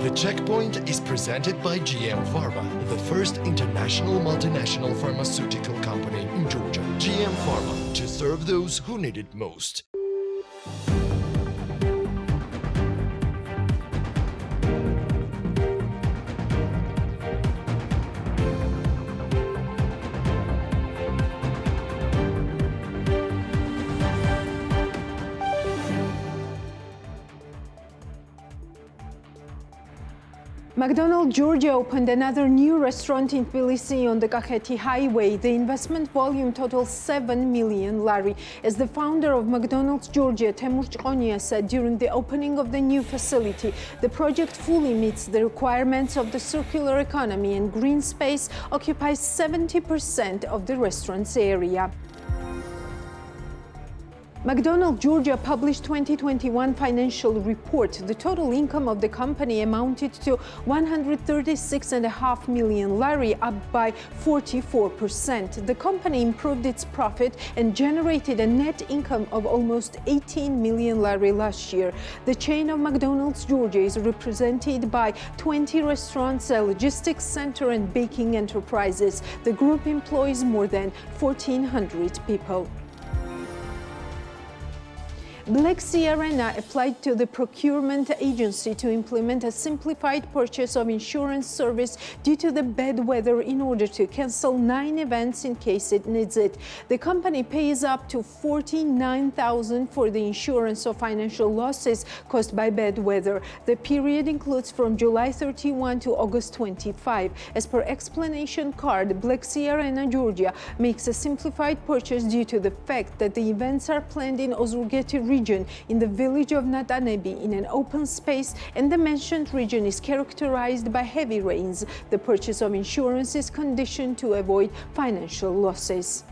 The Checkpoint is presented by GM Pharma, the first international multinational pharmaceutical company in Georgia. GM Pharma, to serve those who need it most. McDonald's Georgia opened another new restaurant in Tbilisi on the Kakheti Highway. The investment volume totals 7 million lari. As the founder of McDonald's Georgia, Temur Chqonia, said during the opening of the new facility, the project fully meets the requirements of the circular economy and green space occupies 70% of the restaurant's area. McDonald's Georgia published 2021 financial report. The total income of the company amounted to 136.5 million lari, up by 44%. The company improved its profit and generated a net income of almost 18 million lari last year. The chain of McDonald's Georgia is represented by 20 restaurants, a logistics center and baking enterprises. The group employs more than 1,400 people. Black Sea Arena applied to the procurement agency to implement a simplified purchase of insurance service due to the bad weather in order to cancel 9 events in case it needs it. The company pays up to $49,000 for the insurance of financial losses caused by bad weather. The period includes from July 31 to August 25. As per explanation card, Black Sea Arena Georgia makes a simplified purchase due to the fact that the events are planned in Ozurgeti region in the village of Natanebi in an open space, and the mentioned region is characterized by heavy rains. The purchase of insurance is conditioned to avoid financial losses.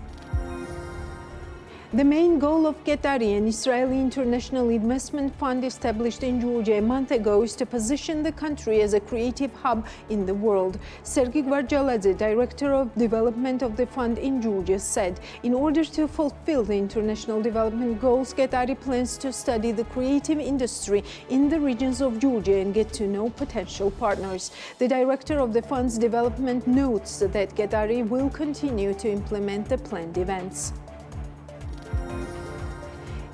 The main goal of Qatari, an Israeli international investment fund established in Georgia a month ago, is to position the country as a creative hub in the world. Sergei Gvarjaladze, director of development of the fund in Georgia, said, in order to fulfill the international development goals, Qatari plans to study the creative industry in the regions of Georgia and get to know potential partners. The director of the fund's development notes that Qatari will continue to implement the planned events.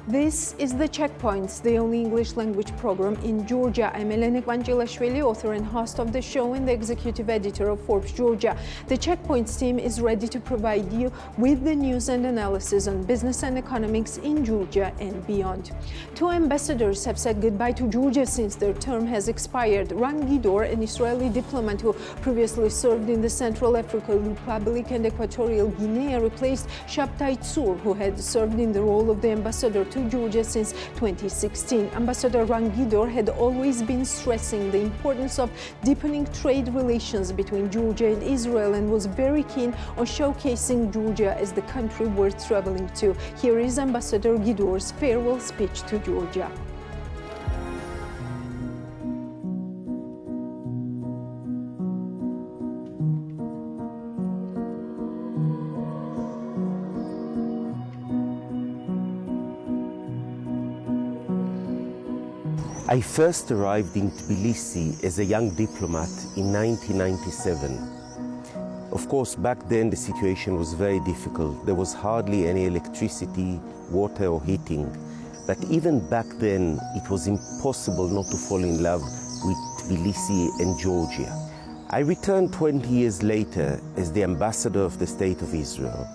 This is The Checkpoints, the only English language program in Georgia. I'm Elena Gvangelashvili, author and host of the show and the executive editor of Forbes Georgia. The Checkpoints team is ready to provide you with the news and analysis on business and economics in Georgia and beyond. 2 ambassadors have said goodbye to Georgia since their term has expired. Ran Gidor, an Israeli diplomat who previously served in the Central African Republic and Equatorial Guinea, replaced Shabtai Tzur, who had served in the role of the ambassador to Georgia since 2016. Ambassador Ran Gidor had always been stressing the importance of deepening trade relations between Georgia and Israel and was very keen on showcasing Georgia as the country worth traveling to. Here is Ambassador Gidor's farewell speech to Georgia. I first arrived in Tbilisi as a young diplomat in 1997. Of course, back then the situation was very difficult. There was hardly any electricity, water or heating. But even back then, it was impossible not to fall in love with Tbilisi and Georgia. I returned 20 years later as the ambassador of the State of Israel.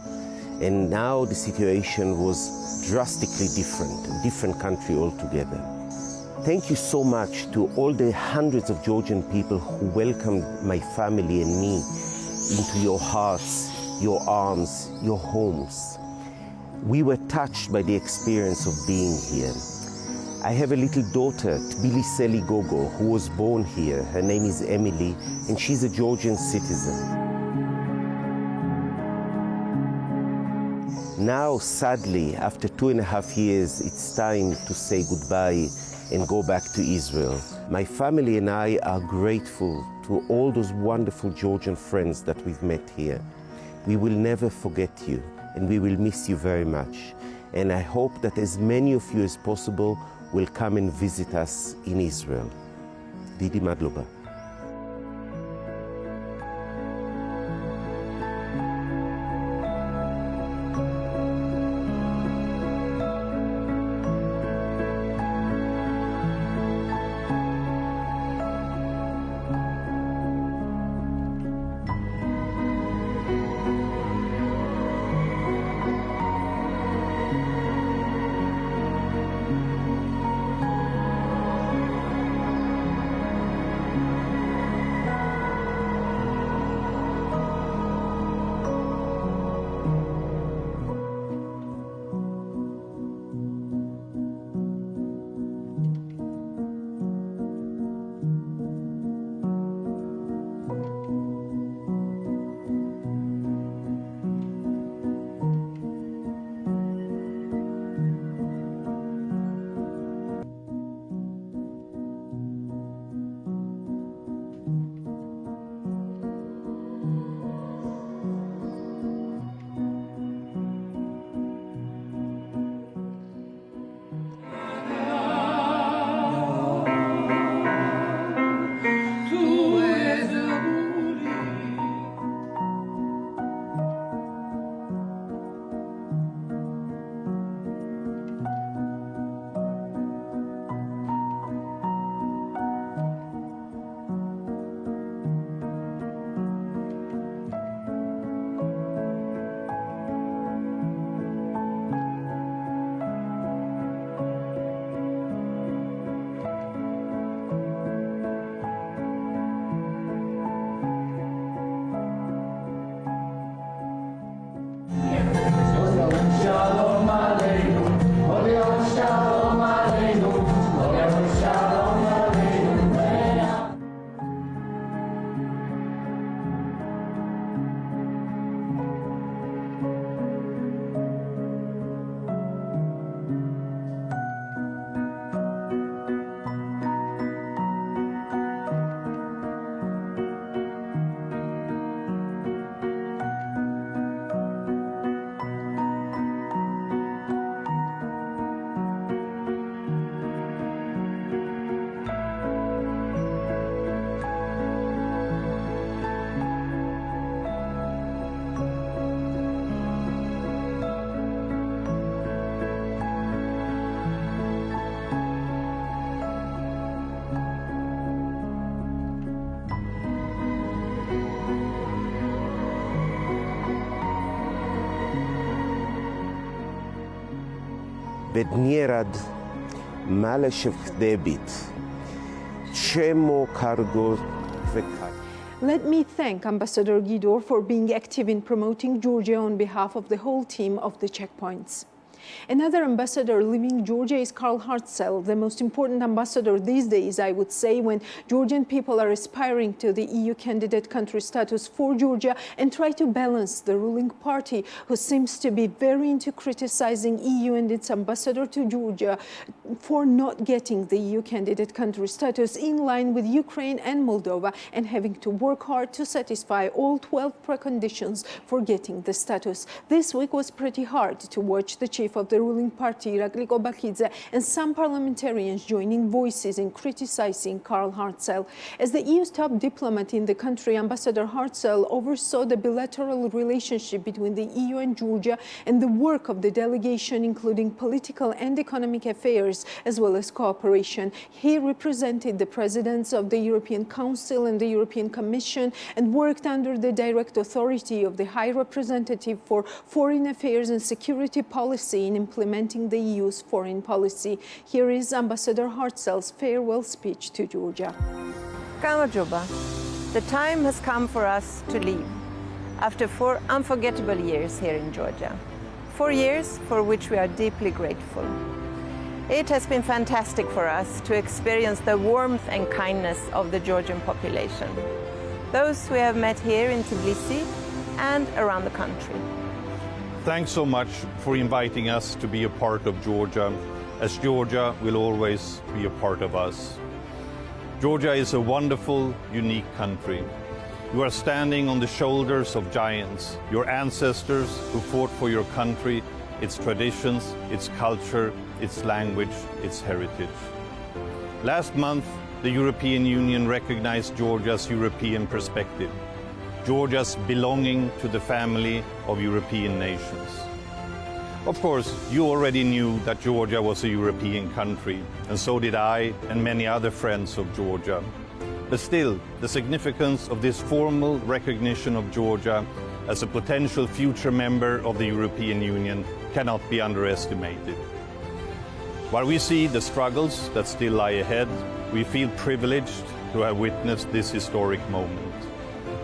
And now the situation was drastically different, a different country altogether. Thank you so much to all the hundreds of Georgian people who welcomed my family and me into your hearts, your arms, your homes. We were touched by the experience of being here. I have a little daughter, Tbiliseli Gogo, who was born here. Her name is Emily, and she's a Georgian citizen. Now, sadly, after 2.5 years, it's time to say goodbye and go back to Israel. My family and I are grateful to all those wonderful Georgian friends that we've met here. We will never forget you, and we will miss you very much. And I hope that as many of you as possible will come and visit us in Israel. Didi Madloba. Bednierad Maleshevk debit, Chemo Cargo Vekat. Let me thank Ambassador Gidor for being active in promoting Georgia on behalf of the whole team of the Checkpoints. Another ambassador leaving Georgia is Karl Hartzell, the most important ambassador these days, I would say, when Georgian people are aspiring to the EU candidate country status for Georgia and try to balance the ruling party, who seems to be very into criticizing EU and its ambassador to Georgia for not getting the EU candidate country status in line with Ukraine and Moldova and having to work hard to satisfy all 12 preconditions for getting the status. This week was pretty hard to watch the chief of the ruling party, Irakli Kobakidze, and some parliamentarians joining voices in criticizing Karl Hartzell. As the EU's top diplomat in the country, Ambassador Hartzell oversaw the bilateral relationship between the EU and Georgia and the work of the delegation, including political and economic affairs, as well as cooperation. He represented the presidents of the European Council and the European Commission and worked under the direct authority of the High Representative for Foreign Affairs and Security Policy in implementing the EU's foreign policy. Here is Ambassador Hartzell's farewell speech to Georgia. Kamajoba, the time has come for us to leave after 4 unforgettable years here in Georgia. 4 years for which we are deeply grateful. It has been fantastic for us to experience the warmth and kindness of the Georgian population, those we have met here in Tbilisi and around the country. Thanks so much for inviting us to be a part of Georgia, as Georgia will always be a part of us. Georgia is a wonderful, unique country. You are standing on the shoulders of giants, your ancestors who fought for your country, its traditions, its culture, its language, its heritage. Last month, the European Union recognized Georgia's European perspective, Georgia's belonging to the family of European nations. Of course, you already knew that Georgia was a European country, and so did I and many other friends of Georgia. But still, the significance of this formal recognition of Georgia as a potential future member of the European Union cannot be underestimated. While we see the struggles that still lie ahead, we feel privileged to have witnessed this historic moment,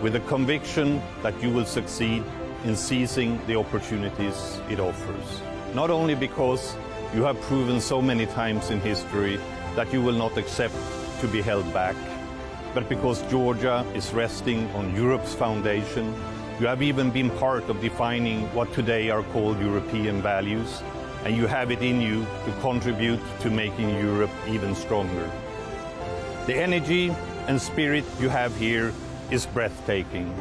with the conviction that you will succeed in seizing the opportunities it offers. Not only because you have proven so many times in history that you will not accept to be held back, but because Georgia is resting on Europe's foundation. You have even been part of defining what today are called European values, and you have it in you to contribute to making Europe even stronger. The energy and spirit you have here is breathtaking.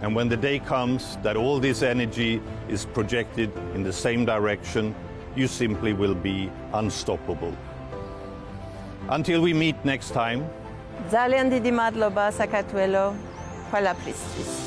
And when the day comes that all this energy is projected in the same direction, you simply will be unstoppable. Until we meet next time. Zalian didi madloba sakatuelo, hvala pristris.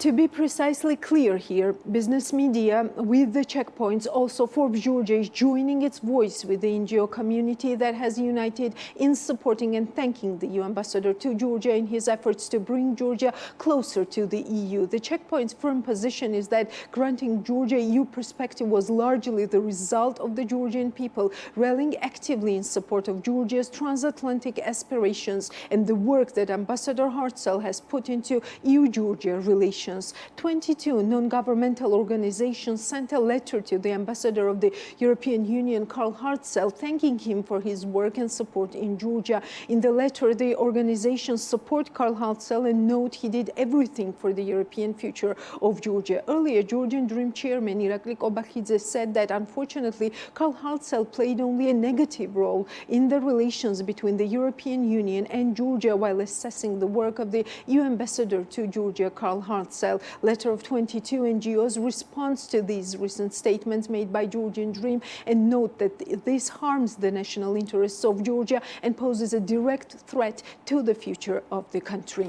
To be precisely clear here, business media with the checkpoints, also Forbes Georgia is joining its voice with the NGO community that has united in supporting and thanking the EU ambassador to Georgia in his efforts to bring Georgia closer to the EU. The checkpoint's firm position is that granting Georgia EU perspective was largely the result of the Georgian people rallying actively in support of Georgia's transatlantic aspirations and the work that Ambassador Hartzell has put into EU-Georgia relations. 22 non-governmental organizations sent a letter to the ambassador of the European Union, Karl Hartzell, thanking him for his work and support in Georgia. In the letter, the organizations support Karl Hartzell and note he did everything for the European future of Georgia. Earlier, Georgian Dream chairman Irakli Kobakhidze said that unfortunately, Karl Hartzell played only a negative role in the relations between the European Union and Georgia while assessing the work of the EU ambassador to Georgia, Karl Hartzell. Letter of 22 NGOs responds to these recent statements made by Georgian Dream and note that this harms the national interests of Georgia and poses a direct threat to the future of the country.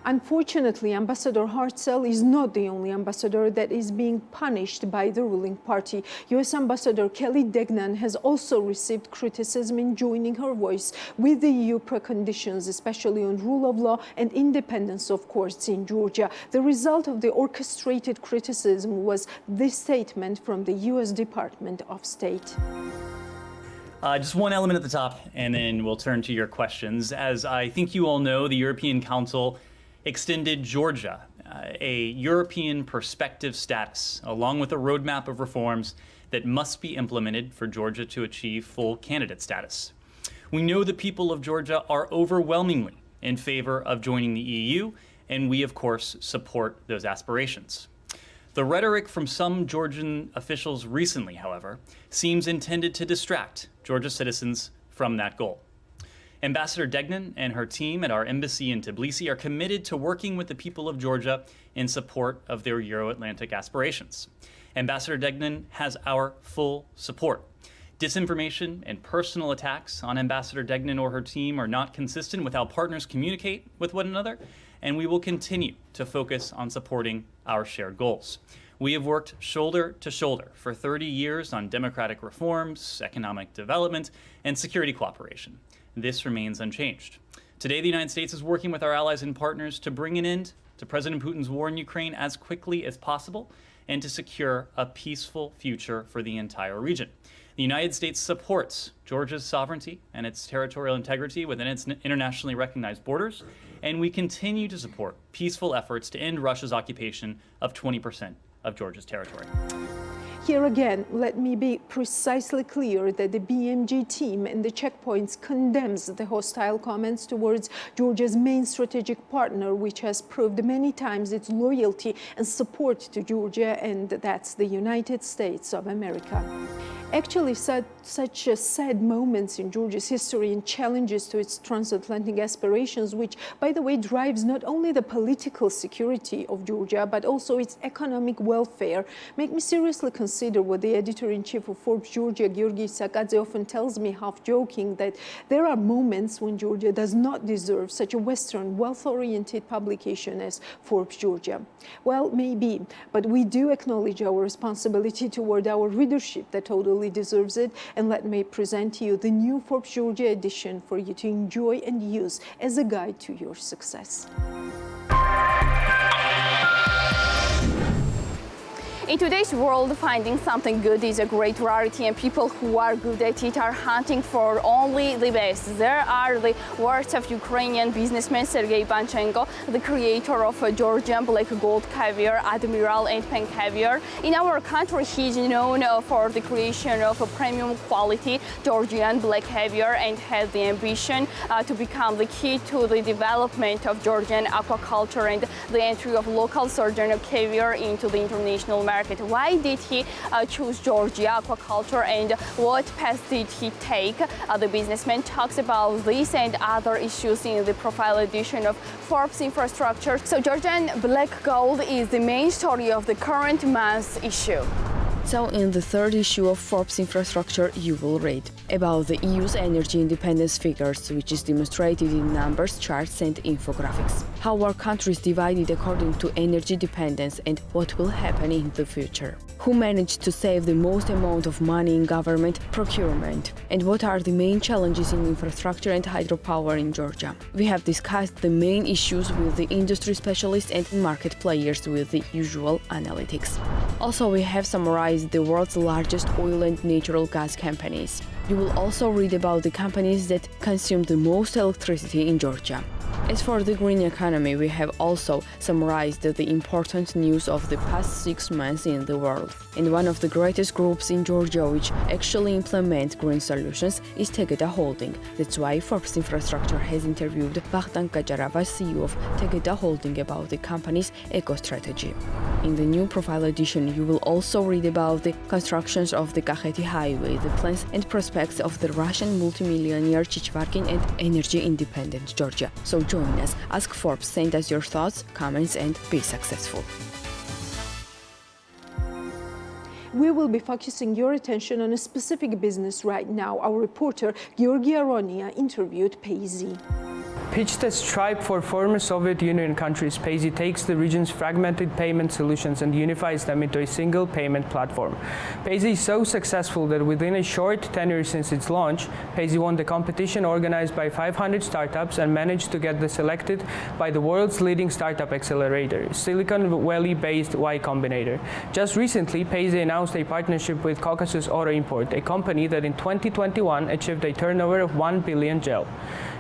Unfortunately, Ambassador Hartzell is not the only ambassador that is being punished by the ruling party. U.S. Ambassador Kelly Degnan has also received criticism in joining her voice with the EU preconditions, especially on rule of law and independence of courts in Georgia. The result of the orchestrated criticism was this statement from the U.S. Department of State. Just one element at the top, and then we'll turn to your questions. As I think you all know, the European Council extended Georgia a European perspective status, along with a roadmap of reforms that must be implemented for Georgia to achieve full candidate status. We know the people of Georgia are overwhelmingly in favor of joining the EU, and we, of course, support those aspirations. The rhetoric from some Georgian officials recently, however, seems intended to distract Georgia citizens from that goal. Ambassador Degnan and her team at our embassy in Tbilisi are committed to working with the people of Georgia in support of their Euro-Atlantic aspirations. Ambassador Degnan has our full support. Disinformation and personal attacks on Ambassador Degnan or her team are not consistent with how partners communicate with one another, and we will continue to focus on supporting our shared goals. We have worked shoulder to shoulder for 30 years on democratic reforms, economic development, and security cooperation. This remains unchanged. Today, the United States is working with our allies and partners to bring an end to President Putin's war in Ukraine as quickly as possible and to secure a peaceful future for the entire region. The United States supports Georgia's sovereignty and its territorial integrity within its internationally recognized borders, and we continue to support peaceful efforts to end Russia's occupation of 20% of Georgia's territory. Here again, let me be precisely clear that the BMG team and the checkpoints condemns the hostile comments towards Georgia's main strategic partner, which has proved many times its loyalty and support to Georgia, and that's the United States of America. Actually, such sad moments in Georgia's history and challenges to its transatlantic aspirations, which, by the way, drives not only the political security of Georgia, but also its economic welfare, make me seriously consider what the editor-in-chief of Forbes Georgia, Georgi Sakadze, often tells me, half joking, that there are moments when Georgia does not deserve such a Western, wealth-oriented publication as Forbes Georgia. Well, maybe, but we do acknowledge our responsibility toward our readership that totally deserves it, and let me present to you the new Forbes Georgia edition for you to enjoy and use as a guide to your success. In today's world, finding something good is a great rarity, and people who are good at it are hunting for only the best. There are the words of Ukrainian businessman Sergei Panchenko, the creator of Georgian Black Gold Caviar, Admiral and Pen Caviar. In our country, he is known for the creation of a premium quality Georgian Black Caviar and has the ambition to become the key to the development of Georgian aquaculture and the entry of local sojourner caviar into the international market. Why did he choose Georgia aquaculture, and what path did he take? The businessman talks about this and other issues in the profile edition of Forbes Infrastructure. So Georgian Black Gold is the main story of the current month's issue. So in the third issue of Forbes Infrastructure, you will read about the EU's energy independence figures, which is demonstrated in numbers, charts and infographics. How are countries divided according to energy dependence and what will happen in the future? Who managed to save the most amount of money in government procurement? And what are the main challenges in infrastructure and hydropower in Georgia? We have discussed the main issues with the industry specialists and market players with the usual analytics. Also, we have summarized the world's largest oil and natural gas companies. You will also read about the companies that consume the most electricity in Georgia. As for the green economy, we have also summarized the important news of the past 6 months in the world. And one of the greatest groups in Georgia which actually implement green solutions is Tegeta Holding. That's why Forbes Infrastructure has interviewed Vahdan Kajarava, CEO of Tegeta Holding, about the company's eco-strategy. In the new profile edition, you will also read about the constructions of the Kakheti Highway, the plans and prospects of the Russian multimillionaire Chichvarkin and energy-independent Georgia. So join us, ask Forbes, send us your thoughts, comments and be successful. We will be focusing your attention on a specific business right now. Our reporter, Georgi Aronia, interviewed Payzy. Pitched as Stripe for former Soviet Union countries, Payzy takes the region's fragmented payment solutions and unifies them into a single payment platform. Payzy is so successful that within a short tenure since its launch, Payzy won the competition organized by 500 startups and managed to get selected by the world's leading startup accelerator, Silicon Valley-based Y Combinator. Just recently, Payzy announced a partnership with Caucasus Auto Import, a company that in 2021 achieved a turnover of 1 billion GEL.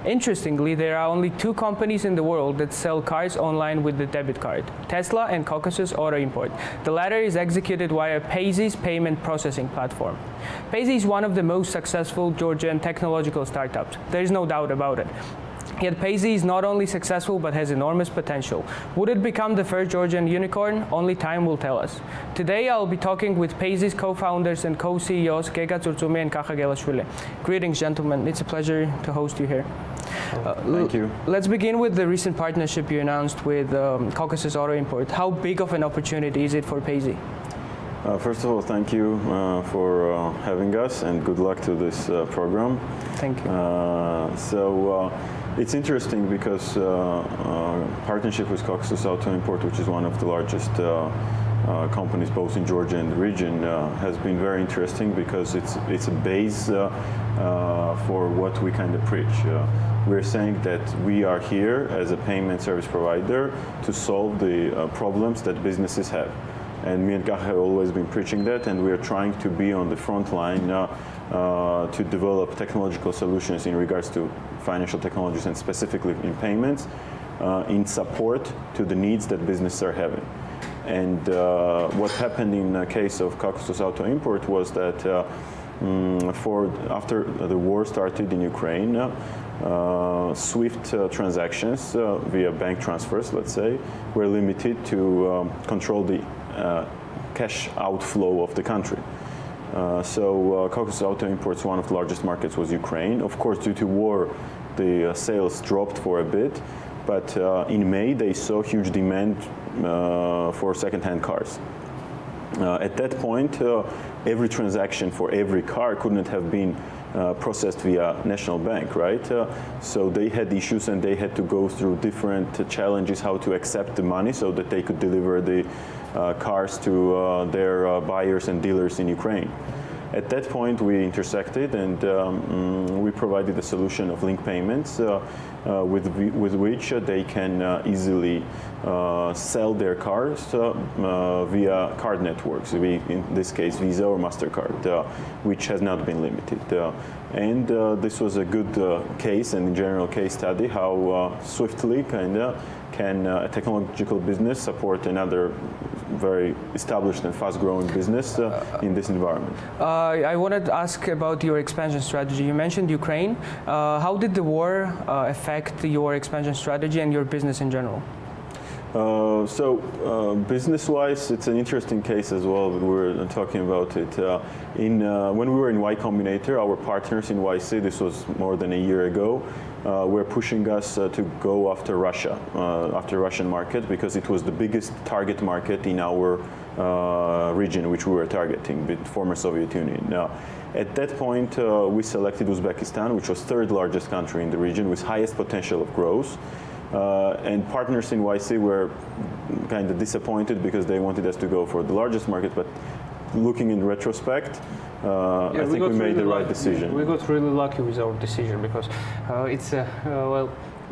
Interestingly, there are only 2 companies in the world that sell cars online with the debit card: Tesla and Caucasus Auto Import. The latter is executed via Payzy's payment processing platform. Payzy is one of the most successful Georgian technological startups. There is no doubt about it. Yet Payzy is not only successful but has enormous potential. Would it become the first Georgian unicorn? Only time will tell us. Today I'll be talking with Payzy's co-founders and co-CEOs Gega Tsurtsumi and Kakha Gelashvili. Greetings, gentlemen. It's a pleasure to host you here. Thank you. Let's begin with the recent partnership you announced with Caucasus Auto Import. How big of an opportunity is it for Payzy? First of all, thank you for having us, and good luck to this program. Thank you. It's interesting because partnership with Caucasus Auto Import, which is one of the largest companies both in Georgia and the region, has been very interesting because it's a base for what we kind of preach. We're saying that we are here as a payment service provider to solve the problems that businesses have. And me and Kakha have always been preaching that, and we are trying to be on the front line to develop technological solutions in regards to financial technologies and specifically in payments in support to the needs that businesses are having. And what happened in the case of Caucasus Auto Import was that after the war started in Ukraine, SWIFT transactions via bank transfers, let's say, were limited to control the cash outflow of the country. So Caucasus Auto Imports, one of the largest markets was Ukraine. Of course, due to war, the sales dropped for a bit, but in May they saw huge demand for second-hand cars. At that point, every transaction for every car couldn't have been processed via national bank, right? So they had issues and they had to go through different challenges how to accept the money so that they could deliver the cars to their buyers and dealers in Ukraine. At that point, we intersected and we provided a solution of link payments with which they can easily sell their cars via card networks, in this case Visa or MasterCard, which has not been limited. And this was a good case and general case study how swiftly can a technological business support another very established and fast-growing business in this environment. I wanted to ask about your expansion strategy. You mentioned Ukraine. How did the war affect your expansion strategy and your business in general? Business-wise, it's an interesting case as well. We were talking about it. When we were in Y Combinator, our partners in YC, this was more than a year ago, were pushing us to go after Russia, after Russian market, because it was the biggest target market in our region, which we were targeting, the former Soviet Union. Now, at that point, we selected Uzbekistan, which was third largest country in the region with highest potential of growth. And partners in YC were kind of disappointed because they wanted us to go for the largest market, but looking in retrospect, I think we made the right decision. We got really lucky with our decision because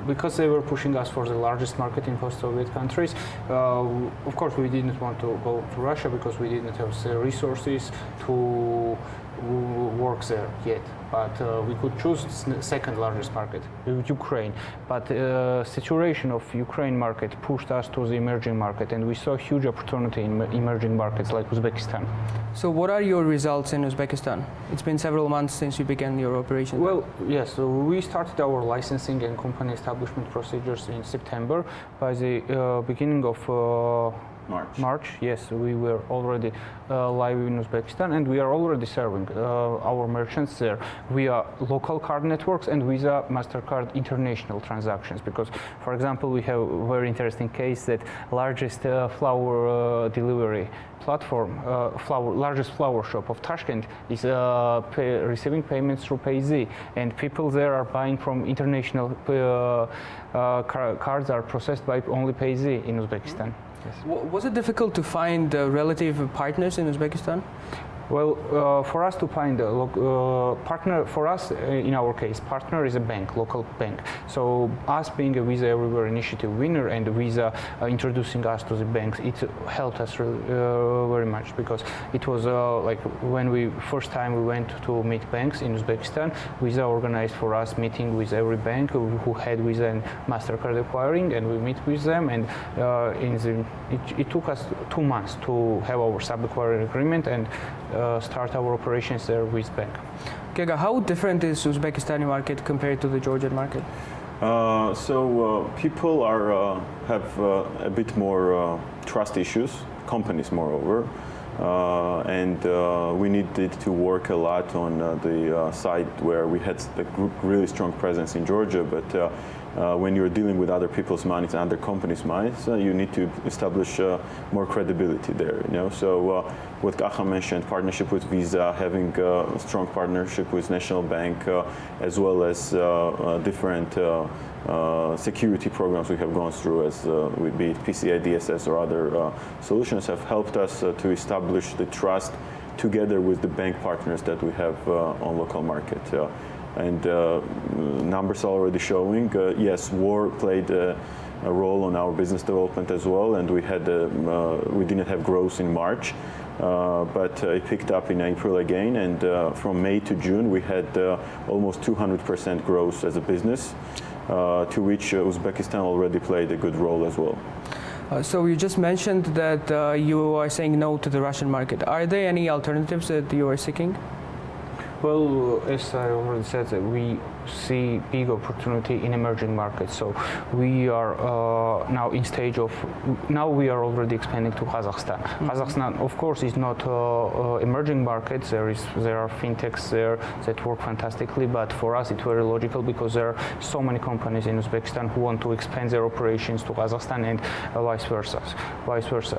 because they were pushing us for the largest market in post-Soviet countries. Of course, we didn't want to go to Russia because we didn't have the resources to work there yet. But we could choose second largest market, Ukraine. But saturation of Ukraine market pushed us to the emerging market, and we saw huge opportunity in emerging markets like Uzbekistan. So what are your results in Uzbekistan? It's been several months since you began your operation. Well, yes, so we started our licensing and company establishment procedures in September. By the beginning of March, yes, we were already live in Uzbekistan, and we are already serving our merchants there via local card networks and Visa, MasterCard international transactions. Because, for example, we have a very interesting case that largest flower delivery platform, largest flower shop of Tashkent is receiving payments through PayZ, and people there are buying from international cards are processed by only PayZ in Uzbekistan. Yes. Was it difficult to find relative partners in Uzbekistan? Well, for us to find a partner, for us, in our case, partner is a bank, local bank. So us being a Visa Everywhere initiative winner and Visa introducing us to the banks, it helped us really, very much, because it was like when we first time we went to meet banks in Uzbekistan, Visa organized for us meeting with every bank who had Visa and MasterCard acquiring, and we meet with them, and it took us 2 months to have our sub-acquiring agreement and start our operations there with bank. Gega, how different is Uzbekistani market compared to the Georgian market? People have a bit more trust issues, companies moreover, and we needed to work a lot on the side where we had a really strong presence in Georgia, but when you're dealing with other people's money and other companies' money, you need to establish more credibility there. So what Kaha mentioned, partnership with Visa, having a strong partnership with National Bank, as well as different security programs we have gone through, as be it PCI DSS or other solutions, have helped us to establish the trust together with the bank partners that we have on local market. And numbers are already showing, yes, war played a role on our business development as well, and we didn't have growth in March, but it picked up in April again, and from May to June we had almost 200% growth as a business, to which Uzbekistan already played a good role as well. So you just mentioned that you are saying no to the Russian market. Are there any alternatives that you are seeking? Well, as I already said, that we see big opportunity in emerging markets. So we are now in stage of, now we are already expanding to Kazakhstan. Kazakhstan, of course, is not emerging markets. There are fintechs there that work fantastically, but for us it's very logical because there are so many companies in Uzbekistan who want to expand their operations to Kazakhstan and vice versa.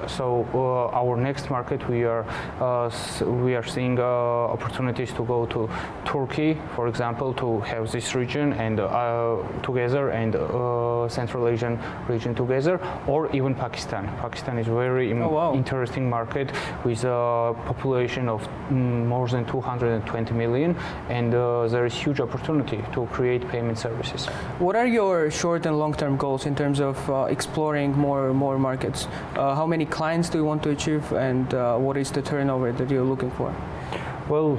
So our next market, we are seeing opportunities to go to Turkey, for example, to have this region and together, and Central Asian region together, or even Pakistan. Pakistan is very interesting market with a population of more than 220 million, and there is huge opportunity to create payment services. What are your short and long-term goals in terms of exploring more markets? How many clients do you want to achieve, and what is the turnover that you're looking for? Well,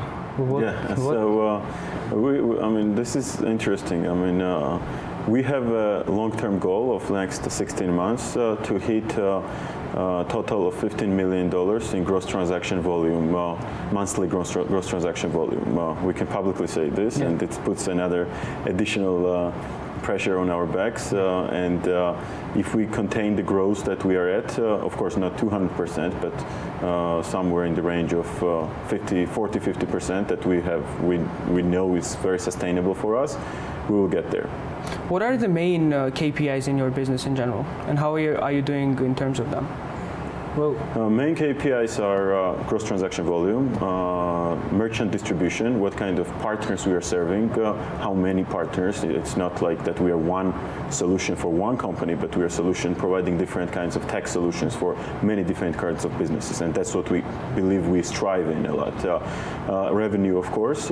I mean, this is interesting. I mean, we have a long-term goal of next 16 months to hit a total of $15 million in gross transaction volume, monthly gross transaction volume. We can publicly say this, and it puts another additional pressure on our backs, and if we contain the growth that we are at, of course not 200%, but somewhere in the range of 40-50% that we know is very sustainable for us, we will get there. What are the main KPIs in your business in general, and how are you doing in terms of them? Well, main KPIs are gross transaction volume, merchant distribution, what kind of partners we are serving, how many partners. It's not like that we are one solution for one company, but we are providing different kinds of tech solutions for many different kinds of businesses, and that's what we believe we strive in a lot. Revenue, of course,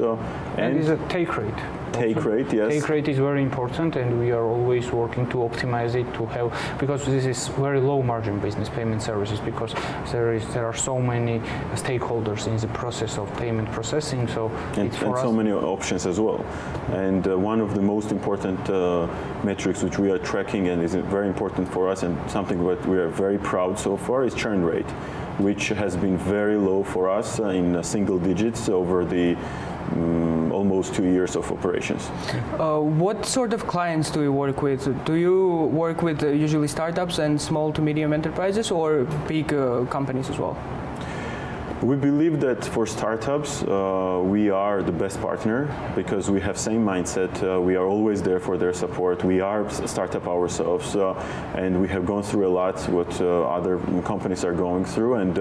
and is a take rate. Take rate, yes. Take rate is very important, and we are always working to optimize it to have, because this is very low margin business, payment services, because there are so many stakeholders in the process of payment processing. So and so many options as well. And one of the most important metrics which we are tracking and is very important for us, and something that we are very proud so far, is churn rate, which has been very low for us in single digits over the almost 2 years of operations. What sort of clients do you work with? Do you work with usually startups and small to medium enterprises, or big companies as well? We believe that for startups, we are the best partner because we have same mindset. We are always there for their support. We are a startup ourselves, and we have gone through a lot what other companies are going through, and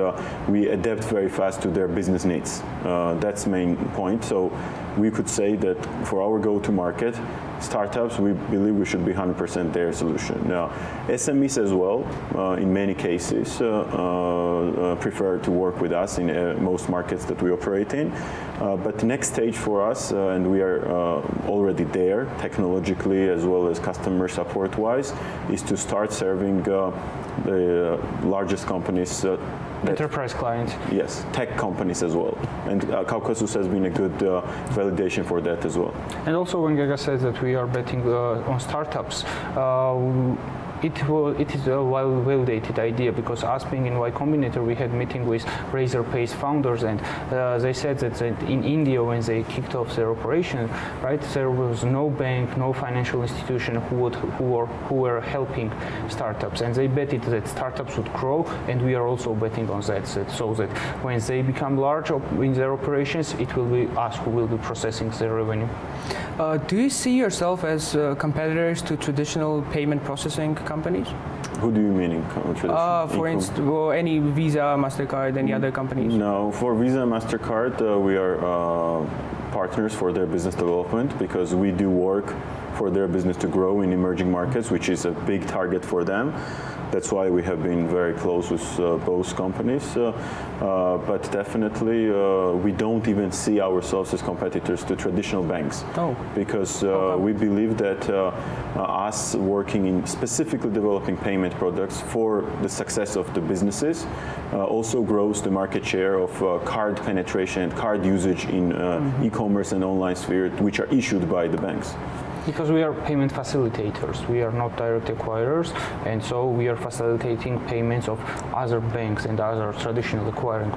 we adapt very fast to their business needs. That's main point. So we could say that for our go-to-market, startups, we believe we should be 100% their solution. Now, SMEs as well, in many cases, prefer to work with us in most markets that we operate in. But the next stage for us, and we are already there technologically as well as customer support-wise, is to start serving the largest companies. Enterprise clients. Yes, tech companies as well. And Caucasus has been a good validation for that as well. And also when Gega says that we are betting on startups, it is a well-validated idea, because us being in Y Combinator, we had meeting with Razorpay's founders, and they said that in India, when they kicked off their operation, right, there was no bank, no financial institution who were helping startups, and they betted that startups would grow, and we are also betting on that, so that when they become large in their operations, it will be us who will be processing their revenue. Do you see yourself as competitors to traditional payment processing companies? Who do you mean? For instance, any Visa, MasterCard, any other companies? No, for Visa and MasterCard, we are partners for their business development, because we do work for their business to grow in emerging markets, which is a big target for them. That's why we have been very close with both companies. But definitely, we don't even see ourselves as competitors to traditional banks. Because we believe that us working in specifically developing payment products for the success of the businesses also grows the market share of card penetration, card usage in e-commerce and online sphere, which are issued by the banks. Because we are payment facilitators. We are not direct acquirers, and so we are facilitating payments of other banks and other traditional acquiring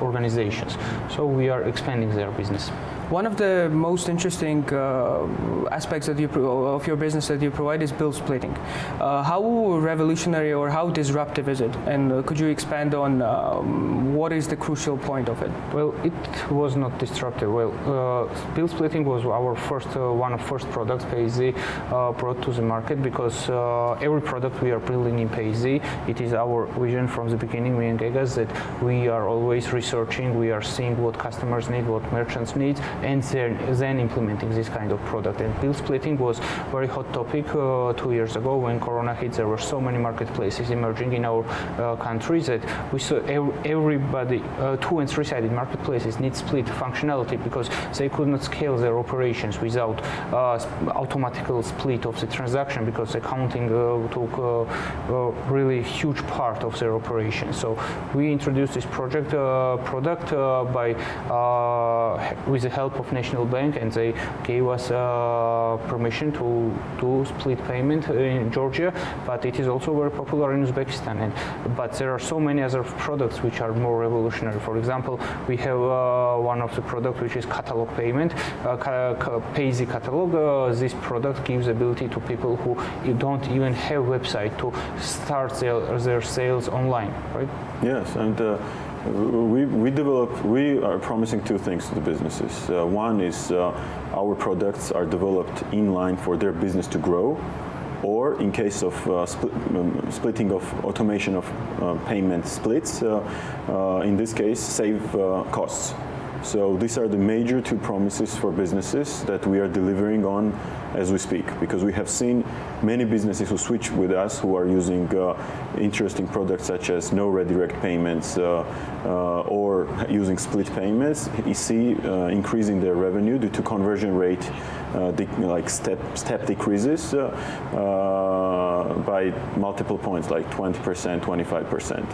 organizations. So we are expanding their business. One of the most interesting aspects of your business that you provide is bill splitting. How revolutionary or how disruptive is it? And could you expand on what is the crucial point of it? Well, it was not disruptive. Well, bill splitting was our first one of first products Payzy brought to the market, because every product we are building in Payzy, it is our vision from the beginning, me and Gegas, that we are always researching, we are seeing what customers need, what merchants need, and then implementing this kind of product. And bill splitting was very hot topic 2 years ago when Corona hit. There were so many marketplaces emerging in our country that we saw everybody, 2- and 3-sided marketplaces need split functionality, because they could not scale their operations without automatical split of the transaction, because accounting took a really huge part of their operation. So we introduced this product by with the help of National Bank, and they gave us permission to do split payment in Georgia, but it is also very popular in Uzbekistan. But there are so many other products which are more revolutionary. For example, we have one of the products which is catalog payment, Payzy catalog. This product gives ability to people who don't even have website to start their sales online, right? Yes, and we are promising two things to the businesses. One is our products are developed in line for their business to grow, or in case of splitting of automation of payment splits, in this case, save costs. So these are the major two promises for businesses that we are delivering on as we speak, because we have seen many businesses who switch with us who are using interesting products such as no redirect payments or using split payments. You see increasing their revenue due to conversion rate like step decreases by multiple points, like 20%, 25%.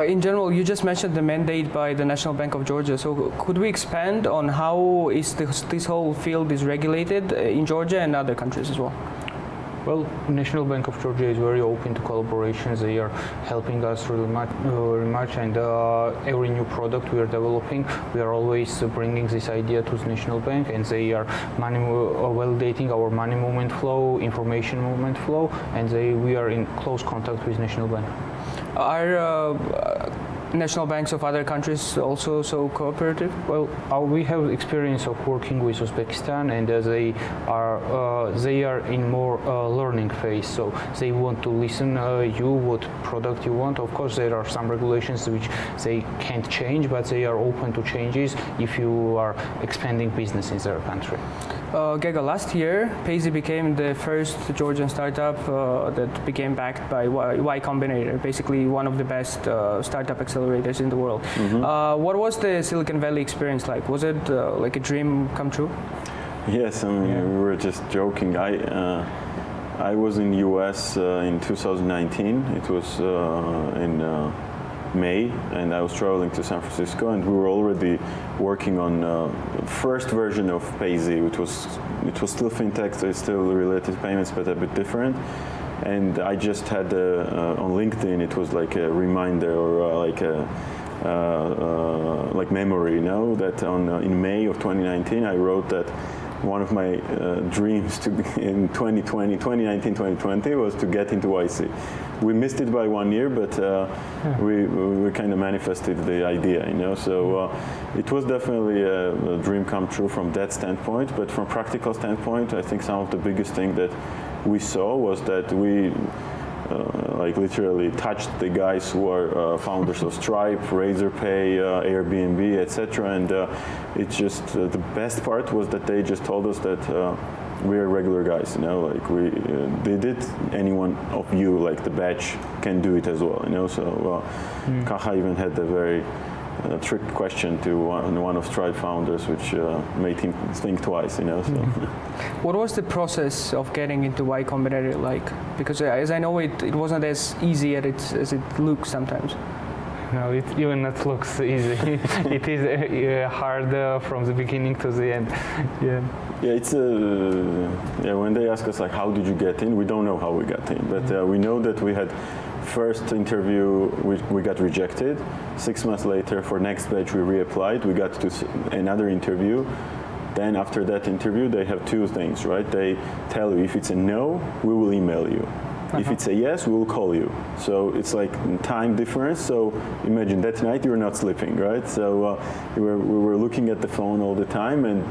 In general, you just mentioned the mandate by the National Bank of Georgia. So could we expand on how is this whole field is regulated in Georgia and other countries as well? Well, National Bank of Georgia is very open to collaborations. They are helping us really much, and every new product we are developing, we are always bringing this idea to the National Bank, and they are validating our money movement flow, information movement flow, and we are in close contact with National Bank. Are national banks of other countries also so cooperative? Well, we have experience of working with Uzbekistan, and they are in more learning phase. So they want to listen you what product you want. Of course, there are some regulations which they can't change, but they are open to changes if you are expanding business in their country. Gega, last year, Payzy became the first Georgian startup that became backed by Y Combinator, basically one of the best startup accelerators in the world. Mm-hmm. What was the Silicon Valley experience like? Was it like a dream come true? Yes, I mean, we were just joking. I was in US in 2019. It was in May, and I was traveling to San Francisco, and we were already working on first version of Payzy, which was still fintech, so it's still related to payments, but a bit different. And I just had on LinkedIn, it was like a reminder or like memory, you know, that in May of 2019, I wrote that one of my dreams in 2019-2020 was to get into YC. We missed it by 1 year, but we kind of manifested the idea, you know. So it was definitely a dream come true from that standpoint. But from practical standpoint, I think some of the biggest thing that we saw was that we like literally touched the guys who are founders of Stripe, Razorpay, Airbnb, etc. And it's just the best part was that they just told us that we are regular guys, you know, like we did it. Anyone of you, like the batch, can do it as well, you know. So Kaha even had a very trick question to one of Stripe founders, which made him think twice, you know. So. What was the process of getting into Y Combinator like? Because as I know, it wasn't as easy as it looks sometimes. No, it even not looks easy. It is hard from the beginning to the end. Yeah. Yeah, it's when they ask us like how did you get in, we don't know how we got in, but we know that we had first interview we got rejected. 6 months later, for next batch we reapplied. We got to another interview. Then after that interview, they have two things, right? They tell you if it's a no, we will email you. If it's a yes, we will call you. So it's like time difference. So imagine that night you were not sleeping, right? So we were looking at the phone all the time, and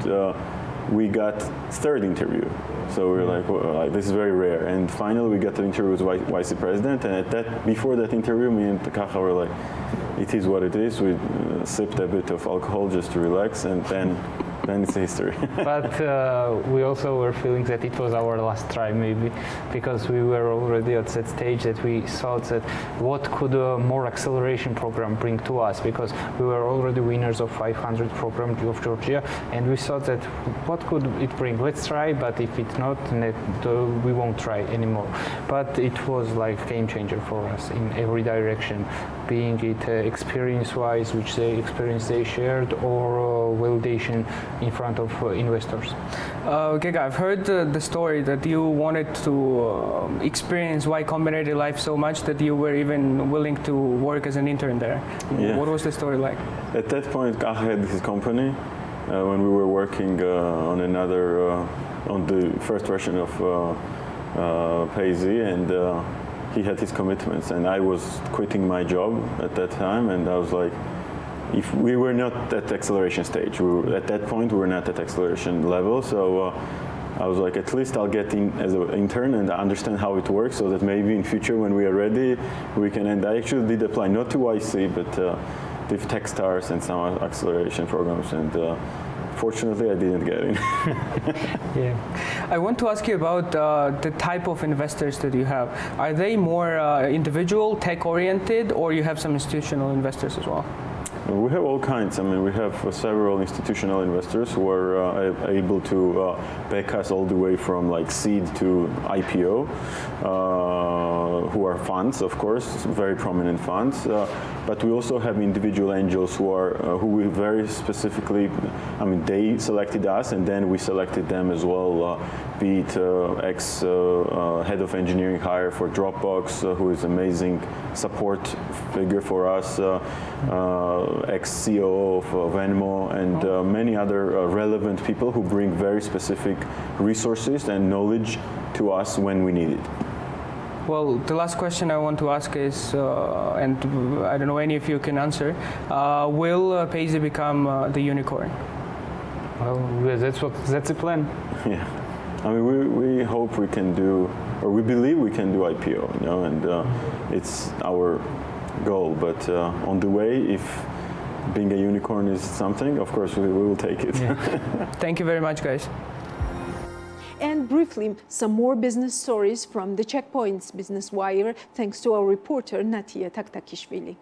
we got third interview. So we were like, well, this is very rare. And finally, we got an interview with vice president. And before that interview, me and Kacha were like, it is what it is. We sipped a bit of alcohol just to relax, and then it's history. But we also were feeling that it was our last try, maybe, because we were already at that stage that we thought that what could a more acceleration program bring to us, because we were already winners of 500 program of Georgia, and we thought that what could it bring? Let's try, but if it's not, we won't try anymore. But it was like game changer for us in every direction, being it experience-wise, which they shared, or validation in front of investors. Giga, I've heard the story that you wanted to experience Y Combinator life so much that you were even willing to work as an intern there. Yeah. What was the story like? At that point, Kacha had his company when we were working on the first version of Payzy, and he had his commitments, and I was quitting my job at that time, and I was like, if we were not at acceleration stage, at that point we were not at acceleration level, so I was like, at least I'll get in as an intern and understand how it works, so that maybe in future when we are ready, we can. And I actually did apply not to YC, but to Techstars and some acceleration programs, and fortunately I didn't get in. Yeah, I want to ask you about the type of investors that you have. Are they more individual, tech-oriented, or you have some institutional investors as well? We have all kinds. I mean, we have several institutional investors who are able to back us all the way from like seed to IPO, who are funds, of course, very prominent funds. But we also have individual angels who we very specifically, I mean, they selected us, and then we selected them as well. Be it ex-head of engineering hire for Dropbox, who is amazing support figure for us, ex-COO of Venmo, and many other relevant people who bring very specific resources and knowledge to us when we need it. Well, the last question I want to ask is, and I don't know any of you can answer, will Payzy become the unicorn? Well, that's the plan. Yeah. I mean, we hope we can do, or we believe we can do IPO, you know, and it's our goal. But on the way, if being a unicorn is something, of course we will take it. Yeah. Thank you very much, guys. And briefly, some more business stories from the Checkpoint's Business Wire, thanks to our reporter Natia Taktakishvili.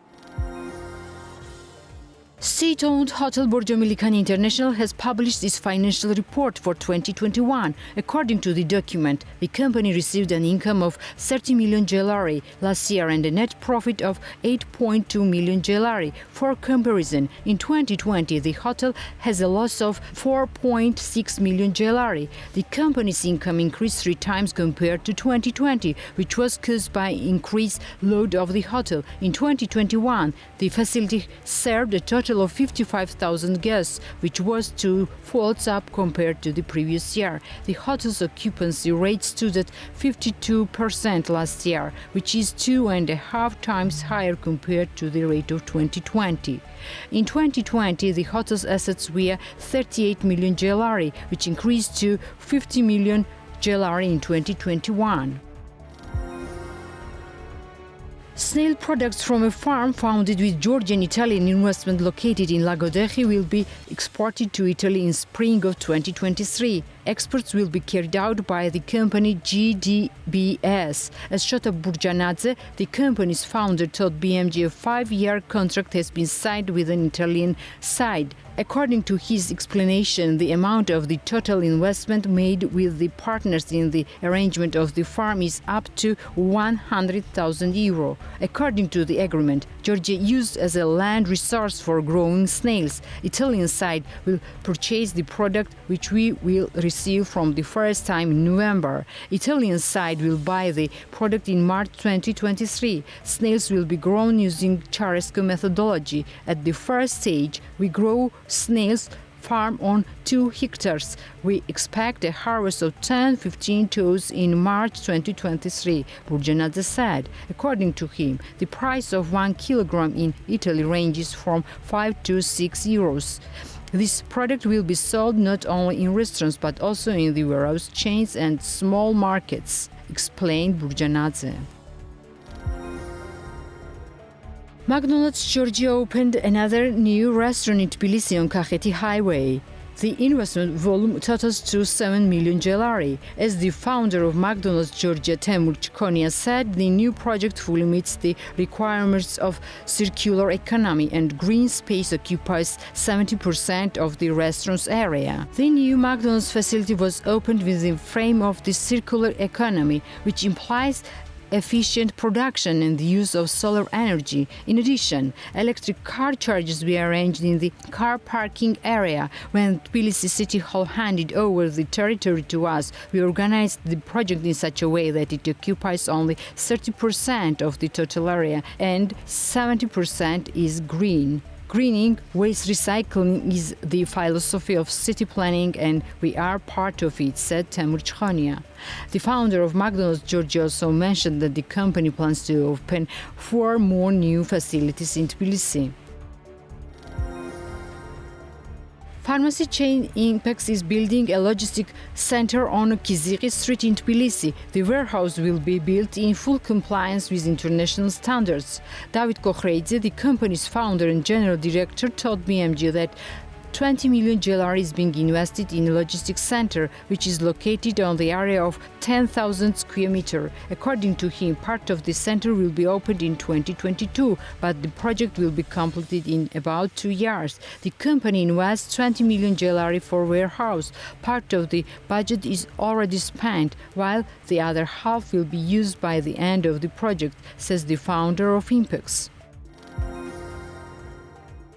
State-owned hotel Borjo Milikan International has published its financial report for 2021. According to the document, the company received an income of 30 million GEL last year and a net profit of 8.2 million GEL. For comparison, in 2020, the hotel has a loss of 4.6 million GEL. The company's income increased 3 times compared to 2020, which was caused by increased load of the hotel. In 2021, the facility served a total of 55,000 guests, which was 2 folds up compared to the previous year. The hotel's occupancy rate stood at 52% last year, which is 2.5 times higher compared to the rate of 2020. In 2020, the hotel's assets were 38 million GEL, which increased to 50 million GEL in 2021. Snail products from a farm founded with Georgian-Italian investment located in Lagodeci will be exported to Italy in spring of 2023. Exports will be carried out by the company GDBS. As Shota Burjanadze, the company's founder, told BMG a 5-year contract has been signed with an Italian side. According to his explanation, the amount of the total investment made with the partners in the arrangement of the farm is up to €100,000. According to the agreement, Georgia used as a land resource for growing snails. Italian side will purchase the product, which we will receive from the first time in November. Italian side will buy the product in March 2023. Snails will be grown using Charesco methodology. At the first stage, we grow snails farm on 2 hectares. We expect a harvest of 10-15 tons in March 2023, Burjanadze said. According to him, the price of 1 kilogram in Italy ranges from 5 to 6 euros. This product will be sold not only in restaurants but also in the warehouse chains and small markets, explained Burjanadze. McDonald's Georgia opened another new restaurant in Tbilisi on Kakheti Highway. The investment volume totals to $7 million. As the founder of McDonald's Georgia, Temur Chikonia, said, the new project fully meets the requirements of circular economy and green space occupies 70% of the restaurant's area. The new McDonald's facility was opened within the frame of the circular economy, which implies efficient production and the use of solar energy. In addition, electric car chargers will be arranged in the car parking area. When Tbilisi City Hall handed over the territory to us, we organized the project in such a way that it occupies only 30% of the total area and 70% is green. Greening, waste recycling is the philosophy of city planning and we are part of it, said Temur Chikonia. The founder of McDonald's Georgia also mentioned that the company plans to open 4 more new facilities in Tbilisi. Pharmacy chain Impex is building a logistic center on Kiziri Street in Tbilisi. The warehouse will be built in full compliance with international standards. David Kokhreidze, the company's founder and general director, told BMG that $20 million is being invested in a logistics center, which is located on the area of 10,000 square meters. According to him, part of the center will be opened in 2022, but the project will be completed in about 2 years. The company invests $20 million for warehouse. Part of the budget is already spent, while the other half will be used by the end of the project, says the founder of Impex.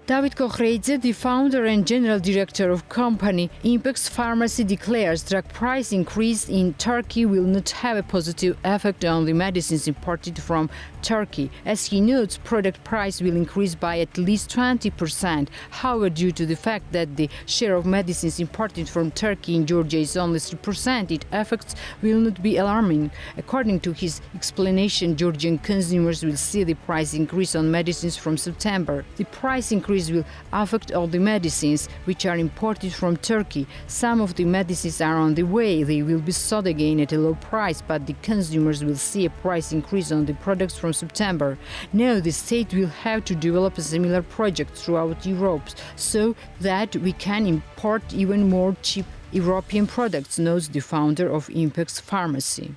David Kokhreidze, the founder and general director of company Impex Pharmacy, declares drug price increase in Turkey will not have a positive effect on the medicines imported from Turkey. As he notes, product price will increase by at least 20%. However, due to the fact that the share of medicines imported from Turkey in Georgia is only 3%, its effects will not be alarming. According to his explanation, Georgian consumers will see the price increase on medicines from September. The price increase will affect all the medicines which are imported from Turkey. Some of the medicines are on the way. They will be sold again at a low price, but the consumers will see a price increase on the products from September. Now the state will have to develop a similar project throughout Europe so that we can import even more cheap European products, notes the founder of Impex Pharmacy.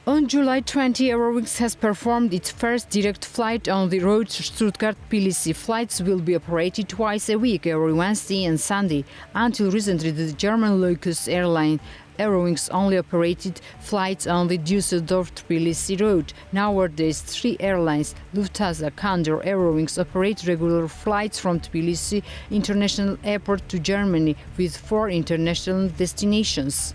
On July 20, Eurowings has performed its first direct flight on the route Stuttgart-Tbilisi. Flights will be operated twice a week, every Wednesday and Sunday. Until recently, the German low-cost airline Eurowings only operated flights on the Düsseldorf-Tbilisi route. Nowadays, 3 airlines, Lufthansa, Condor, Eurowings, operate regular flights from Tbilisi International Airport to Germany with 4 international destinations.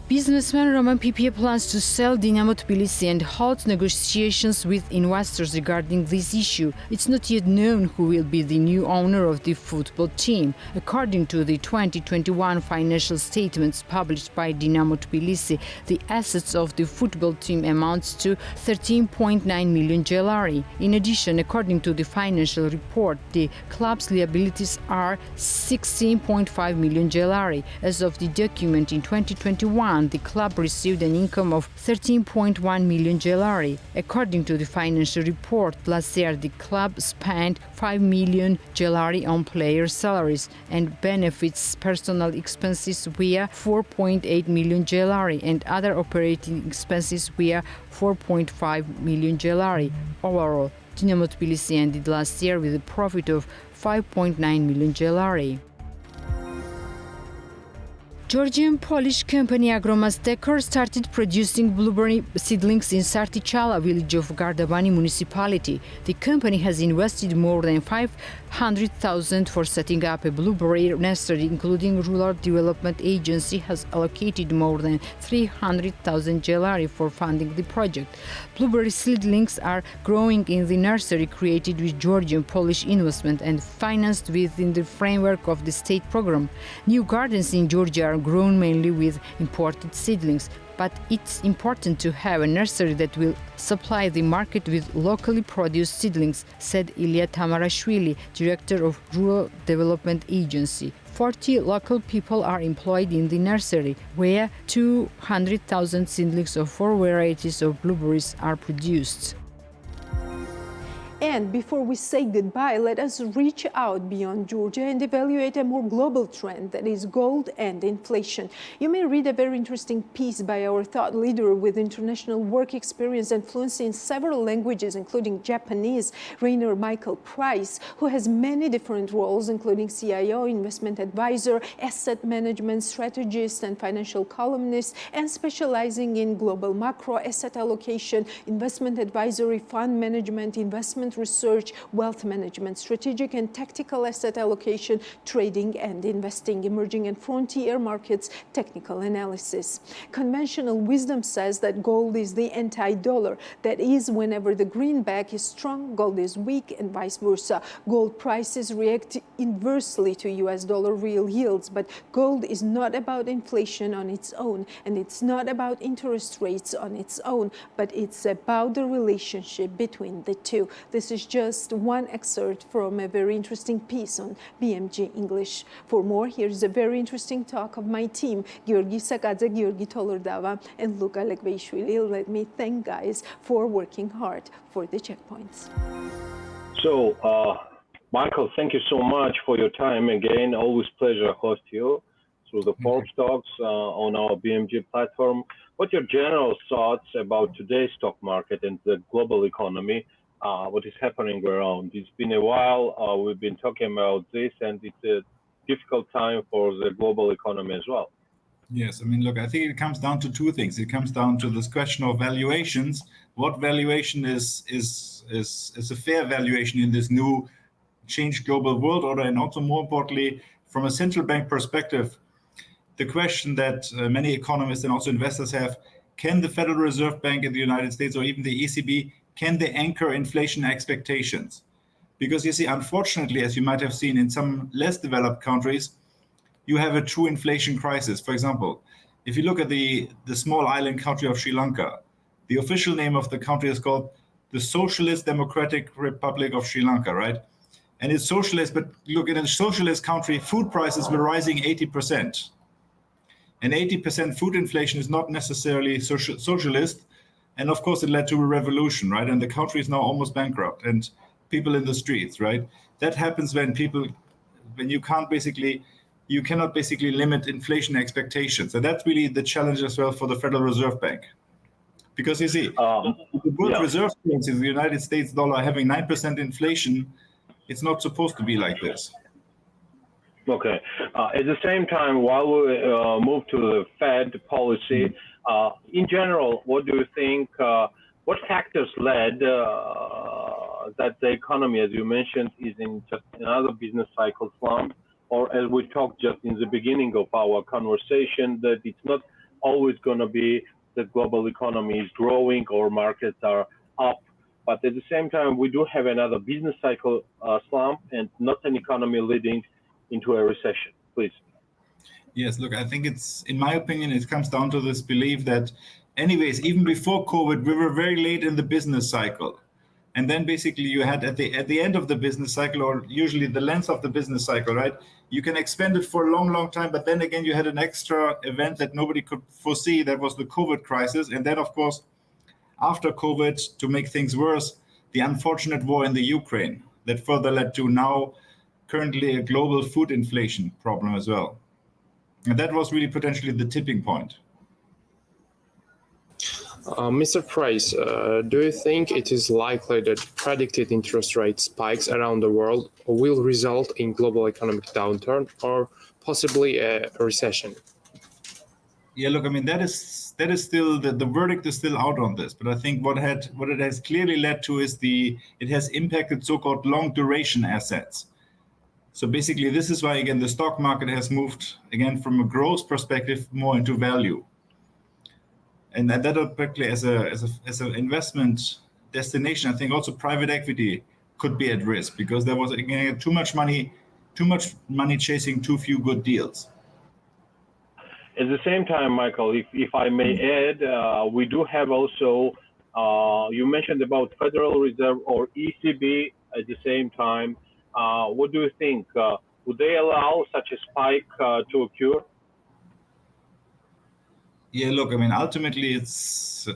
Businessman Roman Pipie plans to sell Dinamo Tbilisi and holds negotiations with investors regarding this issue. It's not yet known who will be the new owner of the football team. According to the 2021 financial statements published by Dinamo Tbilisi, the assets of the football team amounts to $13.9 million. In addition, according to the financial report, the club's liabilities are $16.5 million. As of the document in 2021, the club received an income of $13.1 million. According to the financial report, last year the club spent $5 million on player salaries and benefits, personal expenses via $4.8 million and other operating expenses via $4.5 million. Overall, Dynamo Tbilisi ended last year with a profit of 5.9 million gelari. Georgian-Polish company Agromas Decor started producing blueberry seedlings in Sartichala village of Gardabani municipality. The company has invested more than 500,000 for setting up a blueberry nursery, including Rural Development Agency has allocated more than 300,000 gelari for funding the project. Blueberry seedlings are growing in the nursery created with Georgian-Polish investment and financed within the framework of the state program. New gardens in Georgia are grown mainly with imported seedlings, but it's important to have a nursery that will supply the market with locally produced seedlings, said Ilya Tamarashvili, director of Rural Development Agency. 40 local people are employed in the nursery, where 200,000 seedlings of 4 varieties of blueberries are produced. And before we say goodbye, let us reach out beyond Georgia and evaluate a more global trend, that is gold and inflation. You may read a very interesting piece by our thought leader with international work experience and fluency in several languages, including Japanese, Rainer Michael Price, who has many different roles, including CIO, investment advisor, asset management strategist, and financial columnist, and specializing in global macro, asset allocation, investment advisory, fund management, investment research, wealth management, strategic and tactical asset allocation, trading and investing, emerging and frontier markets, technical analysis. Conventional wisdom says that gold is the anti-dollar. That is, whenever the greenback is strong, gold is weak, and vice versa. Gold prices react inversely to US dollar real yields, but gold is not about inflation on its own, and it's not about interest rates on its own, but it's about the relationship between the two. This is just one excerpt from a very interesting piece on BMG English. For more, here's a very interesting talk of my team, Georgi Sakadze, Georgi Tolordava, and Luka Lekveishvili. Let me thank guys for working hard for the checkpoints. So, Michael, thank you so much for your time. Again, always pleasure to host you through the Forbes Talks on our BMG platform. What are your general thoughts about today's stock market and the global economy? What is happening around? It's been a while. We've been talking about this, and it's a difficult time for the global economy as well. Yes, I mean, look, I think it comes down to two things. It comes down to this question of valuations. What valuation is a fair valuation in this new changed global world order? And also, more importantly, from a central bank perspective, the question that many economists and also investors have: can the Federal Reserve Bank in the United States or even the ECB, can they anchor inflation expectations? Because you see, unfortunately, as you might have seen in some less developed countries, you have a true inflation crisis. For example, if you look at the small island country of Sri Lanka, the official name of the country is called the Socialist Democratic Republic of Sri Lanka, right? And it's socialist, but look, in a socialist country, food prices were rising 80%. And 80% food inflation is not necessarily socialist. And of course, it led to a revolution, right? And the country is now almost bankrupt, and people in the streets, right? That happens when you cannot basically limit inflation expectations. And that's really the challenge as well for the Federal Reserve Bank. Because you see, the world reserve currency, the United States dollar, having 9% inflation, it's not supposed to be like this. Okay. At the same time, while we move to the Fed policy, in general, what do you think, what factors led that the economy, as you mentioned, is in just another business cycle slump? Or as we talked just in the beginning of our conversation, that it's not always going to be the global economy is growing or markets are up. But at the same time, we do have another business cycle slump and not an economy leading into a recession. Please. Yes, look, I think in my opinion, it comes down to this belief that anyways, even before COVID, we were very late in the business cycle. And then basically you had at the end of the business cycle, or usually the length of the business cycle, right? You can expand it for a long, long time, but then again, you had an extra event that nobody could foresee. That was the COVID crisis. And then, of course, after COVID, to make things worse, the unfortunate war in the Ukraine that further led to now currently a global food inflation problem as well. And that was really potentially the tipping point. Mr. Price, do you think it is likely that predicted interest rate spikes around the world will result in global economic downturn or possibly a recession? Yeah, look, I mean that is still the verdict is still out on this, but I think what it has clearly led to is it has impacted so-called long duration assets. So basically, this is why again the stock market has moved again from a growth perspective more into value, and that particularly as an investment destination, I think also private equity could be at risk because there was again too much money chasing too few good deals. At the same time, Michael, if I may add, we do have also, you mentioned about Federal Reserve or ECB at the same time. What do you think? Would they allow such a spike to occur? Yeah, look, I mean, ultimately it's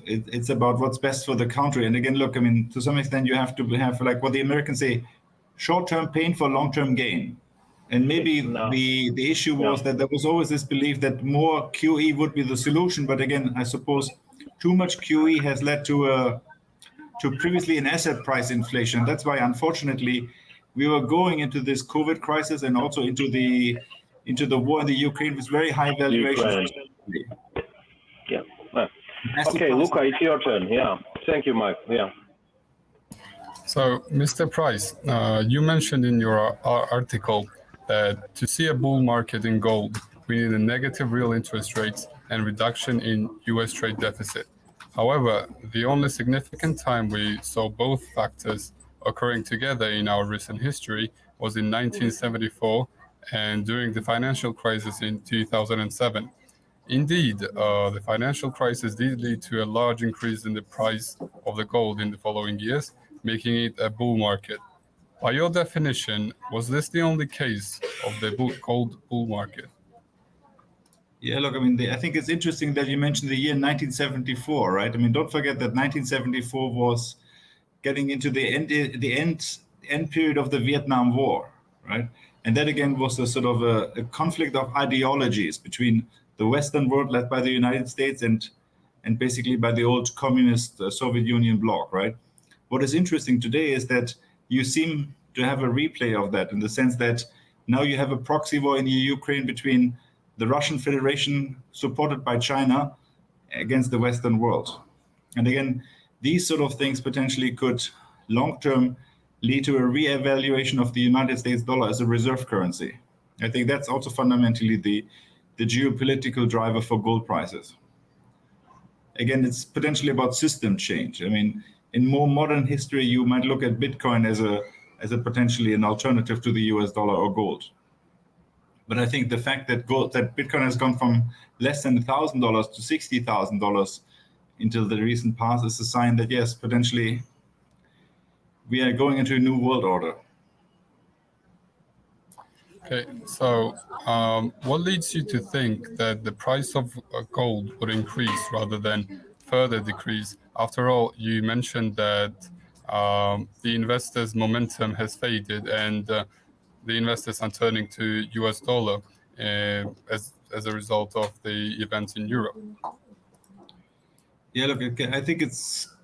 about what's best for the country. And again, look, I mean, to some extent you have to have like what the Americans say, short-term pain for long-term gain. And maybe the issue was that there was always this belief that more QE would be the solution. But again, I suppose too much QE has led to previously an asset price inflation. That's why, unfortunately, we were going into this COVID crisis and also into the war in the Ukraine with very high valuations. Yeah. Okay, Luca, it's your turn. Yeah. Thank you, Mike. Yeah. So, Mr. Price, you mentioned in your article that to see a bull market in gold, we need a negative real interest rates and reduction in U.S. trade deficit. However, the only significant time we saw both factors occurring together in our recent history was in 1974 and during the financial crisis in 2007. Indeed, the financial crisis did lead to a large increase in the price of the gold in the following years, making it a bull market. By your definition, was this the only case of the gold bull market? Yeah, look, I mean, I think it's interesting that you mentioned the year 1974, right? I mean, don't forget that 1974 was getting into the end period of the Vietnam War, right? And that again was a sort of a conflict of ideologies between the Western world led by the United States and basically by the old communist Soviet Union bloc, right? What is interesting today is that you seem to have a replay of that in the sense that now you have a proxy war in the Ukraine between the Russian Federation supported by China against the Western world. And again, these sort of things potentially could long-term lead to a re-evaluation of the United States dollar as a reserve currency. I think that's also fundamentally the geopolitical driver for gold prices. Again, it's potentially about system change. I mean, in more modern history, you might look at Bitcoin as a potentially an alternative to the US dollar or gold. But I think the fact that Bitcoin has gone from less than $1,000 to $60,000 until the recent past is a sign that yes, potentially we are going into a new world order. Okay, so what leads you to think that the price of gold would increase rather than further decrease? After all, you mentioned that the investors' momentum has faded and the investors are turning to US dollar as a result of the events in Europe. Yeah, look, I think it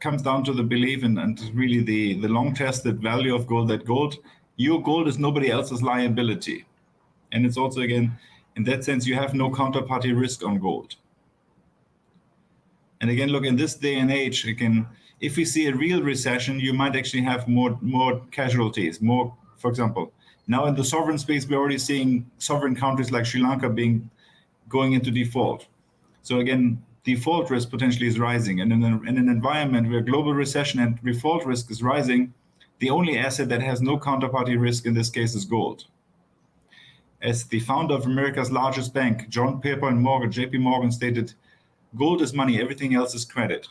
comes down to the belief and really the long-tested value of gold, that your gold is nobody else's liability. And it's also, again, in that sense, you have no counterparty risk on gold. And again, look, in this day and age, again, if we see a real recession, you might actually have more casualties, more, for example, now in the sovereign space, we're already seeing sovereign countries like Sri Lanka going into default. So again, default risk potentially is rising. And in an environment where global recession and default risk is rising, the only asset that has no counterparty risk in this case is gold. As the founder of America's largest bank, John Pierpont Morgan, JP Morgan, stated, gold is money, everything else is credit.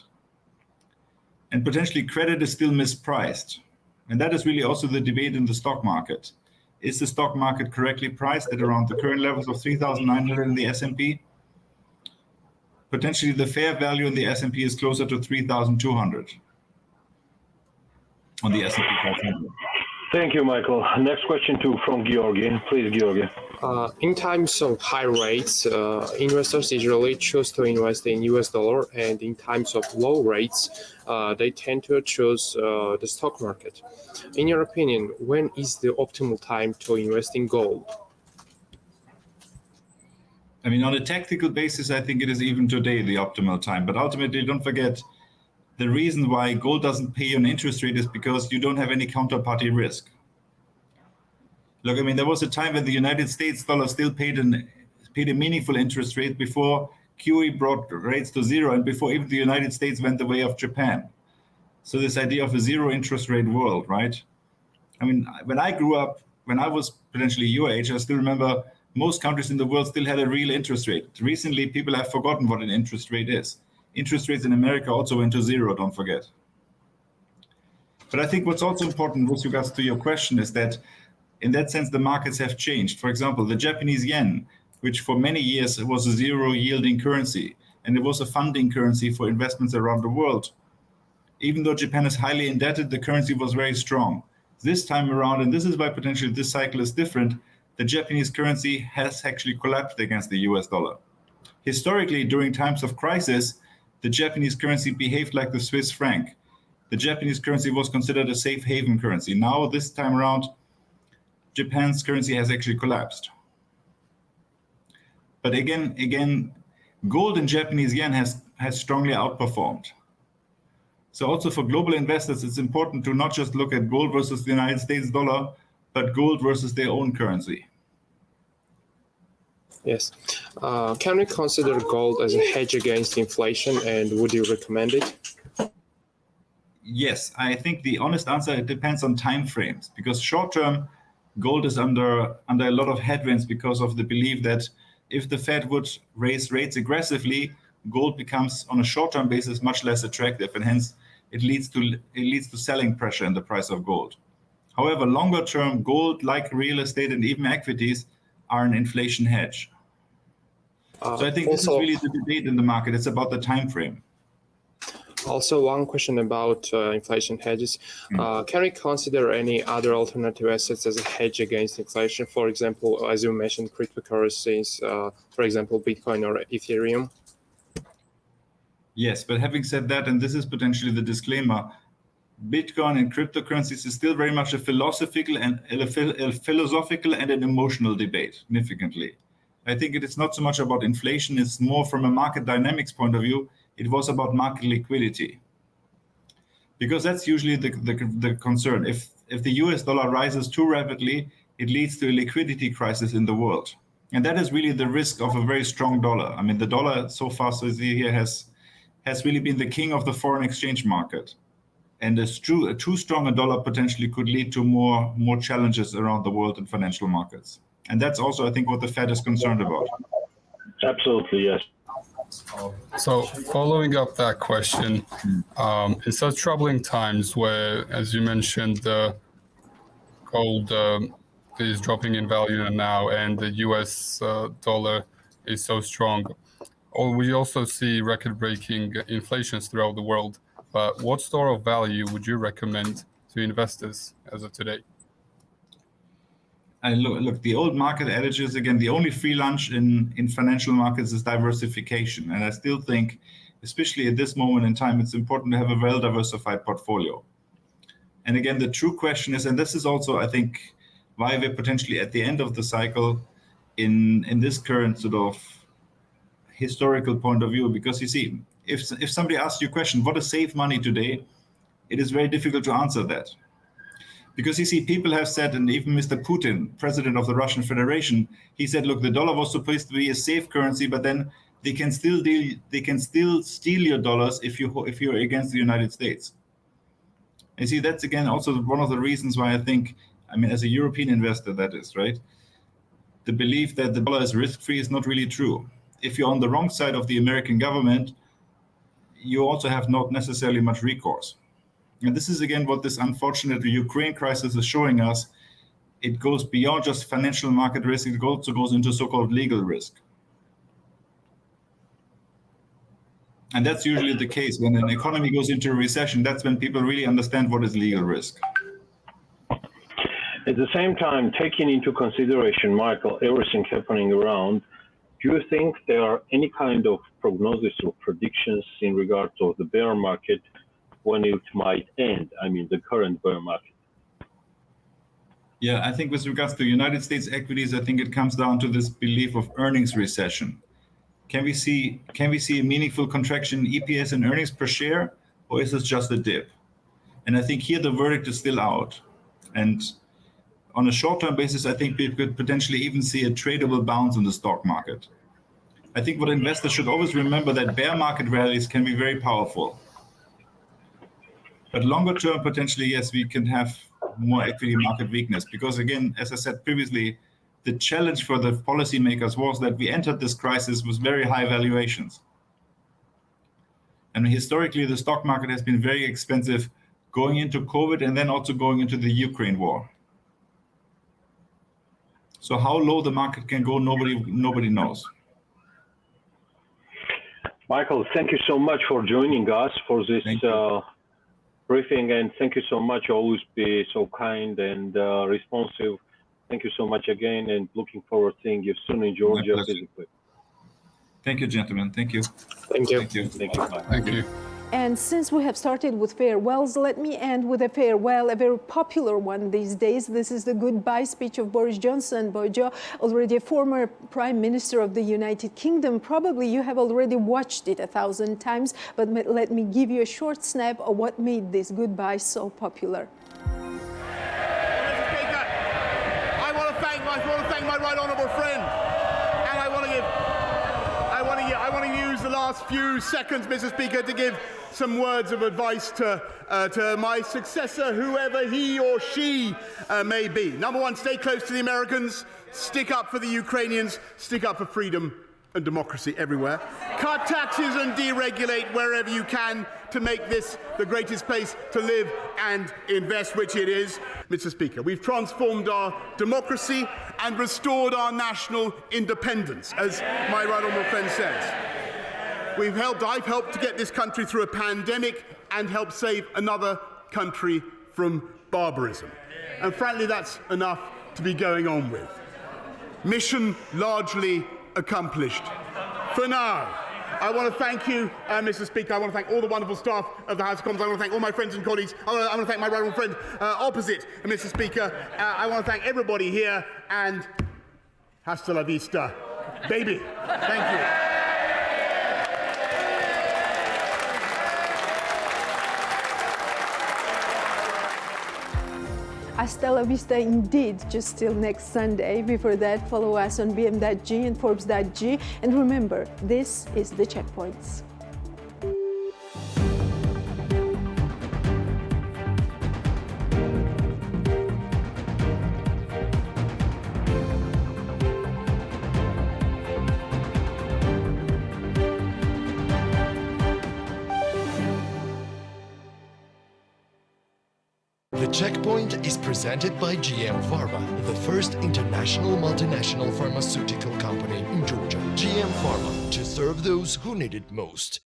And potentially credit is still mispriced. And that is really also the debate in the stock market. Is the stock market correctly priced at around the current levels of 3,900 in the S&P? Potentially the fair value in the S&P is closer to 3,200 on the S&P 500. Thank you, Michael. Next question from Georgi. Please, Georgi. In times of high rates, investors usually choose to invest in US dollar, and in times of low rates, they tend to choose the stock market. In your opinion, when is the optimal time to invest in gold? I mean, on a tactical basis, I think it is even today the optimal time. But ultimately, don't forget, the reason why gold doesn't pay you an interest rate is because you don't have any counterparty risk. Look, I mean, there was a time when the United States dollar still paid a meaningful interest rate before QE brought rates to zero and before even the United States went the way of Japan. So this idea of a zero interest rate world, right? I mean, when I grew up, when I was potentially your age, I still remember most countries in the world still had a real interest rate. Recently, people have forgotten what an interest rate is. Interest rates in America also went to zero, don't forget. But I think what's also important with regards to your question is that in that sense, the markets have changed. For example, the Japanese yen, which for many years was a zero yielding currency, and it was a funding currency for investments around the world. Even though Japan is highly indebted, the currency was very strong. This time around, and this is why potentially this cycle is different, the Japanese currency has actually collapsed against the US dollar. Historically, during times of crisis, the Japanese currency behaved like the Swiss franc. The Japanese currency was considered a safe haven currency. Now, this time around, Japan's currency has actually collapsed. But again, gold and Japanese yen has strongly outperformed. So also for global investors, it's important to not just look at gold versus the United States dollar, but gold versus their own currency. Yes. Can we consider gold as a hedge against inflation, and would you recommend it? Yes, I think the honest answer, it depends on time frames, because short term, gold is under a lot of headwinds because of the belief that if the Fed would raise rates aggressively, gold becomes on a short-term basis much less attractive, and hence it leads to selling pressure in the price of gold. However, longer term, gold, like real estate and even equities, are an inflation hedge. So I think this is really the debate in the market. It's about the time frame. Also, one question about inflation hedges. Can we consider any other alternative assets as a hedge against inflation? For example, as you mentioned, cryptocurrencies, for example, Bitcoin or Ethereum? Yes, but having said that, and this is potentially the disclaimer, Bitcoin and cryptocurrencies is still very much a philosophical and an emotional debate, significantly. I think it is not so much about inflation, it's more from a market dynamics point of view. It was about market liquidity, because that's usually the concern. If the US dollar rises too rapidly, it leads to a liquidity crisis in the world. And that is really the risk of a very strong dollar. I mean, the dollar so far, so here has really been the king of the foreign exchange market. And a too strong a dollar potentially could lead to more challenges around the world in financial markets. And that's also, I think, what the Fed is concerned about. Absolutely, yes. So following up that question, in such troubling times where, as you mentioned, gold is dropping in value now and the US dollar is so strong, we also see record-breaking inflations throughout the world. But what store of value would you recommend to investors as of today? And look, the old market adages, again, the only free lunch in financial markets is diversification. And I still think, especially at this moment in time, it's important to have a well-diversified portfolio. And again, the true question is, and this is also, I think, why we're potentially at the end of the cycle in this current sort of historical point of view, because you see, if somebody asks you a question, what is safe money today? It is very difficult to answer that. Because you see, people have said, and even Mr. Putin, president of the Russian Federation, he said, look, the dollar was supposed to be a safe currency, but then they can still steal your dollars if you're against the United States. And see, that's again also one of the reasons why I think, I mean, as a European investor, that is, right? The belief that the dollar is risk-free is not really true. If you're on the wrong side of the American government, you also have not necessarily much recourse. And this is, again, what this unfortunate Ukraine crisis is showing us. It goes beyond just financial market risk. It also goes into so-called legal risk. And that's usually the case. When an economy goes into a recession, that's when people really understand what is legal risk. At the same time, taking into consideration, Michael, everything happening around, do you think there are any kind of prognosis or predictions in regards of the bear market when it might end? I mean, the current bear market. Yeah, I think with regards to United States equities, I think it comes down to this belief of earnings recession. Can we see a meaningful contraction in EPS and earnings per share, or is this just a dip? And I think here the verdict is still out. And on a short-term basis, I think we could potentially even see a tradable bounce in the stock market. I think what investors should always remember that bear market rallies can be very powerful. But longer term, potentially, yes, we can have more equity market weakness. Because again, as I said previously, the challenge for the policymakers was that we entered this crisis with very high valuations. And historically, the stock market has been very expensive going into COVID and then also going into the Ukraine war. So how low the market can go, nobody knows. Michael, thank you so much for joining us for this briefing, and thank you so much. Always be so kind and responsive. Thank you so much again, and looking forward to seeing you soon in Georgia physically. Thank you, gentlemen. Thank you. Thank you. Thank you. Thank you. Thank you. And since we have started with farewells, let me end with a farewell, a very popular one these days. This is the goodbye speech of Boris Johnson. Bojo, already a former Prime Minister of the United Kingdom. Probably you have already watched it 1,000 times, but let me give you a short snap of what made this goodbye so popular. Mr. Speaker, I want to thank my right honourable friend, and I want to use the last few seconds, Mr. Speaker, to give some words of advice to my successor, whoever he or she may be. Number one, stay close to the Americans, stick up for the Ukrainians, stick up for freedom and democracy everywhere. Cut taxes and deregulate wherever you can to make this the greatest place to live and invest, which it is. Mr. Speaker, we've transformed our democracy and restored our national independence, as my right honourable friend says. I've helped to get this country through a pandemic and helped save another country from barbarism. And frankly, that's enough to be going on with. Mission largely accomplished. For now, I want to thank you, Mr. Speaker. I want to thank all the wonderful staff of the House of Commons. I want to thank all my friends and colleagues. I want to thank my right honourable friend opposite, Mr. Speaker. I want to thank everybody here, and hasta la vista, baby. Thank you. Hasta la vista indeed, just till next Sunday. Before that, follow us on bm.g and forbes.g. And remember, this is The Checkpoints. The Checkpoint is presented by GM Pharma, the first international multinational pharmaceutical company in Georgia. GM Pharma, to serve those who need it most.